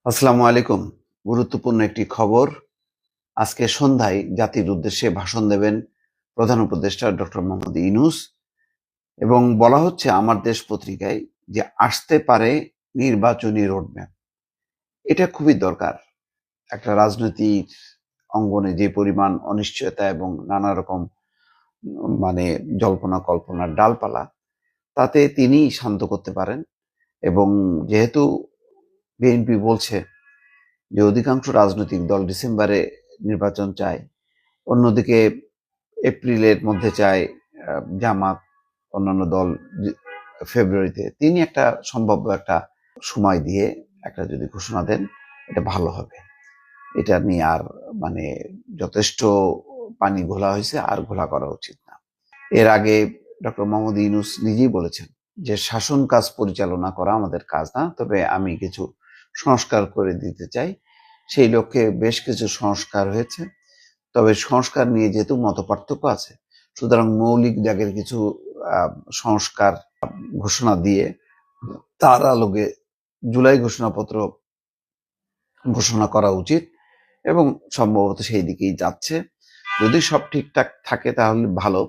আসসালামু আলাইকুম। গুরুত্বপূর্ণ একটি খবর। আজকে সন্ধ্যায় জাতির উদ্দেশ্যে ভাষণ দেবেন প্রধান উপদেষ্টা ডক্টর মোহাম্মদ ইউনূস এবং বলা হচ্ছে আমার দেশ পত্রিকায় যে আসতে পারে নির্বাচনী রোডম্যাপ। এটা খুবই দরকার। একটা রাজনৈতিক অঙ্গনে যে পরিমাণ অনিশ্চয়তা এবং নানা রকম মানে জল্পনা কল্পনার ডালপালা, তাতে তিনিই শান্ত করতে পারেন। এবং যেহেতু বিএনপি বলছে যে অধিকাংশ রাজনৈতিক দল ডিসেম্বরে নির্বাচন চায়, অন্যদিকে এপ্রিলের মধ্যে চায় জামাত, অন্যান্য দল ফেব্রুয়ারিতে, তিনি একটা সম্ভাব্য একটা সময় দিয়ে একটা যদি ঘোষণা দেন, এটা ভালো হবে। এটা নিয়ে আর মানে যথেষ্ট পানি ঘোলা হয়েছে, আর ঘোলা করা উচিত না। এর আগে ডক্টর মোহাম্মদ ইউনূস নিজেই বলেছেন যে শাসন কাজ পরিচালনা করা আমাদের কাজ না, তবে আমি কিছু সংস্কার করে দিতে চাই। সেই লক্ষ্যে বেশ কিছু সংস্কার হয়েছে, তবে সংস্কার নিয়ে যেহেতু মতপার্থক্য আছে, সুতরাং মৌলিক জাগের কিছু সংস্কার ঘোষণা দিয়ে তার আলোকে জুলাই ঘোষণাপত্র ঘোষণা করা উচিত এবং সম্ভবত সেই দিকেই যাচ্ছে। যদি সব ঠিকঠাক থাকে তাহলে ভালো।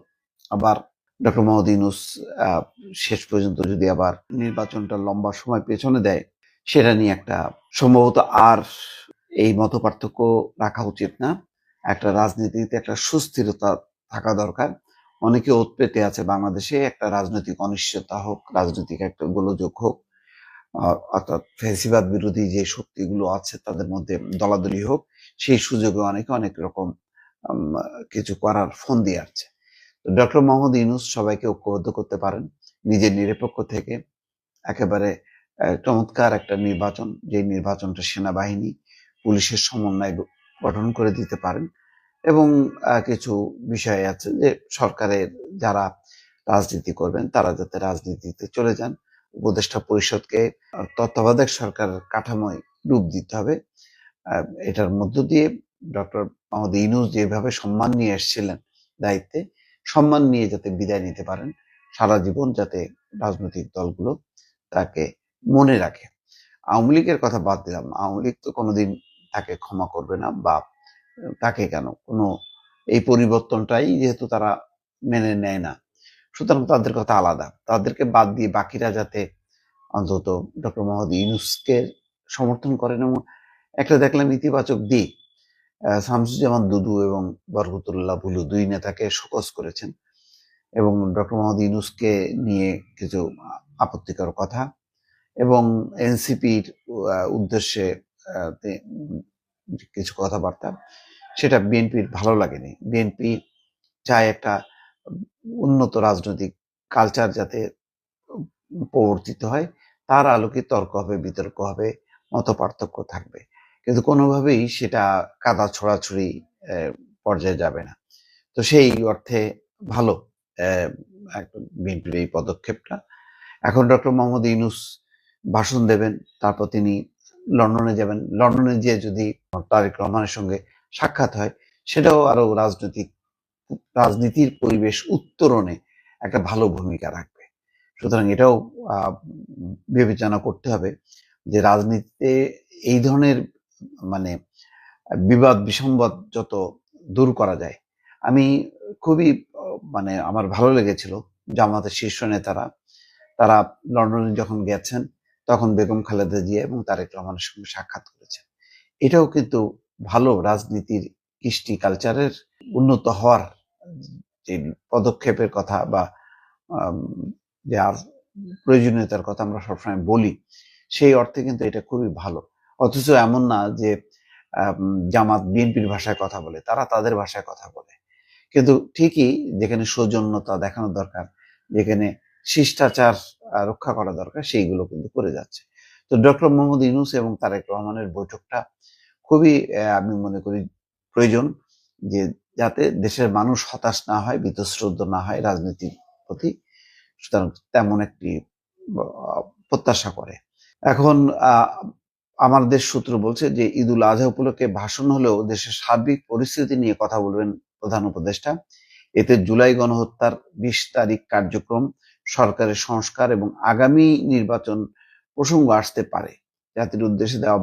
আবার ডক্টর মোহাম্মদ ইউনূস শেষ পর্যন্ত যদি আবার নির্বাচনটা লম্বা সময় পেছনে দেয়, সেটা নিয়ে একটা সম্ভবত আর এই মতপার্থক্য রাখা উচিত না। একটা রাজনীতিতে একটা সুস্থিরতা থাকা দরকার। অনেকে ওত পেতে আছে বাংলাদেশে, একটা রাজনৈতিক অনিশ্চয়তা হোক, রাজনৈতিক একটা গোলযোগ হোক, অর্থাৎ ফ্যাসিবাদ বিরোধী যে শক্তিগুলো আছে তাদের মধ্যে দলাদলি হোক, সেই সুযোগে অনেকে অনেক রকম কিছু করার ফোন দিয়ে আসছে। ডক্টর মোহাম্মদ ইউনূস সবাইকে ঐক্যবদ্ধ করতে পারেন নিজের নিরপেক্ষ থেকে। একেবারে চমৎকার একটা নির্বাচন, যে নির্বাচনটা সেনাবাহিনী পুলিশের সমন্বয় গঠন করে দিতে পারেন। এবং কিছু বিষয় আছে যে সরকারের যারা রাজনীতি করবেন তারা যাতে রাজনীতিতে চলে যান। উপদেষ্টা পরিষদকে তত্ত্বাবধায়ক সরকারের কাঠামোয় রূপ দিতে হবে। এটার মধ্য দিয়ে ডক্টর মোহাম্মদ ইউনূস যেভাবে সম্মান নিয়ে এসেছিলেন দায়িত্বে, সম্মান নিয়ে যাতে বিদায় নিতে পারেন, সারা জীবন যাতে রাজনৈতিক দলগুলো তাকে মনে রাখে। আওয়ামী লীগের কথা বাদ দিলাম, আওয়ামী লীগ তো কোনোদিন তাকে ক্ষমা করবে না, বা তাকে কেন, কোনো এই পরিবর্তনটাই যেহেতু তারা মেনে নেয় না, সুতরাং তাদের কথা আলাদা। তাদেরকে বাদ দিয়ে বাকিরা যাতে অন্তত ডক্টর মোহাম্মদ ইউনূসকে সমর্থন করেন। এবং একটা দেখলাম ইতিবাচক দিক, শামসুজ্জামান দুদু এবং বরকতুল্লাহ বুলু দুই নেতাকে শোকজ করেছেন এবং ডক্টর মোহাম্মদ ইউনূসকে নিয়ে কিছু আপত্তিকর কথা এবং এনসিপির উদ্দেশ্যে কিছু কথাবার্তা, সেটা বিএনপির ভালো লাগেনি। বিএনপি চায় একটা উন্নত রাজনৈতিক কালচার যাতে প্রবর্তিত হয়, তার আলোকে তর্ক হবে, বিতর্ক হবে, মতপার্থক্য থাকবে, কিন্তু কোনোভাবেই সেটা কাদা ছোড়াছুড়ি পর্যায়ে যাবে না। তো সেই অর্থে ভালো বিএনপির এই পদক্ষেপটা। এখন ডক্টর মোহাম্মদ ইউনূস ভাষণ দেবেন, তারপর তিনি লন্ডনে যাবেন। লন্ডনে গিয়ে যদি তারেক রহমানের সঙ্গে সাক্ষাৎ হয়, সেটাও আরো রাজনীতির পরিবেশ উত্তরণে একটা ভালো ভূমিকা রাখবে। সুতরাং এটাও বিবেচনা করতে হবে যে রাজনীতিতে এই ধরনের মানে বিবাদ বিসম্বাদ যত দূর করা যায়। আমি খুবই মানে আমার ভালো লেগেছিল জামাতের শীর্ষ নেতারা, তারা লন্ডনে যখন গেছেন তখন বেগম খালেদা জিয়া এবং তারেক রহমানের সঙ্গে সাক্ষাৎ করেছেন। এটাও কিন্তু ভালো রাজনীতির কৃষ্টি কালচারের উন্নত হওয়ার যে পদক্ষেপের কথা বা যার প্রয়োজনীয়তার কথা আমরা সবসময় বলি, সেই অর্থে কিন্তু এটা খুবই ভালো। অথচ এমন না যে জামাত বিএনপির ভাষায় কথা বলে, তারা তাদের ভাষায় কথা বলে, কিন্তু ঠিকই যেখানে সৌজন্যতা দেখানো দরকার, যেখানে শিষ্টাচার রক্ষা করা দরকার, সেইগুলো কিন্তু করে যাচ্ছে। তো ডক্টর মোহাম্মদ ইউনূস এবং তারেক রহমানের বৈঠকটা খুবই আমি মনে করি প্রয়োজন, যে যাতে দেশের মানুষ হতাশ না হয়, বীতশ্রদ্ধ না হয় রাজনীতির প্রতি। সুতরাং তেমন একটি প্রত্যাশা করে। এখন আমার দেশ সূত্র বলছে যে ঈদুল আজহা উপলক্ষে ভাষণ হলেও দেশের সার্বিক পরিস্থিতি নিয়ে কথা বলবেন প্রধান উপদেষ্টা। এতে জুলাই গণহত্যার 20 তারিখ কার্যক্রম, সরকারের সংস্কার এবং আগামী নির্বাচন প্রসঙ্গ আসতে পারে। জাতির উদ্দেশ্যে দেওয়া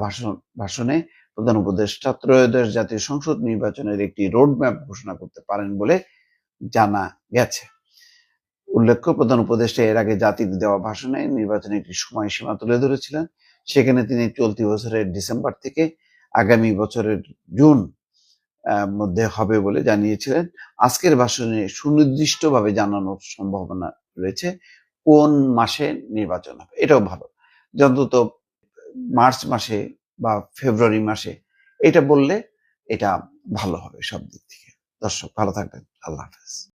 ভাষণে প্রধান উপদেষ্টা ত্রয়োদশ জাতীয় সংসদ নির্বাচনের একটি রোডম্যাপ ঘোষণা করতে পারেন বলে জানা গেছে। উল্লেখ্য, প্রধান উপদেষ্টা এর আগে জাতির দেওয়া ভাষণে নির্বাচনের একটি সময়সীমা তুলে ধরেছিলেন। সেখানে তিনি চলতি বছরের ডিসেম্বর থেকে আগামী বছরের জুন মধ্যে হবে বলে জানিয়েছিলেন। আজকের ভাষণে সুনির্দিষ্টভাবে জানানোর সম্ভাবনা রয়েছে কোন মাসে নির্বাচন হবে। এটাও ভালো, অন্তত মার্চ মাসে বা ফেব্রুয়ারি মাসে এটা বললে এটা ভালো হবে সব দিক থেকে। দর্শক ভালো থাকবেন। আল্লাহ হাফেজ।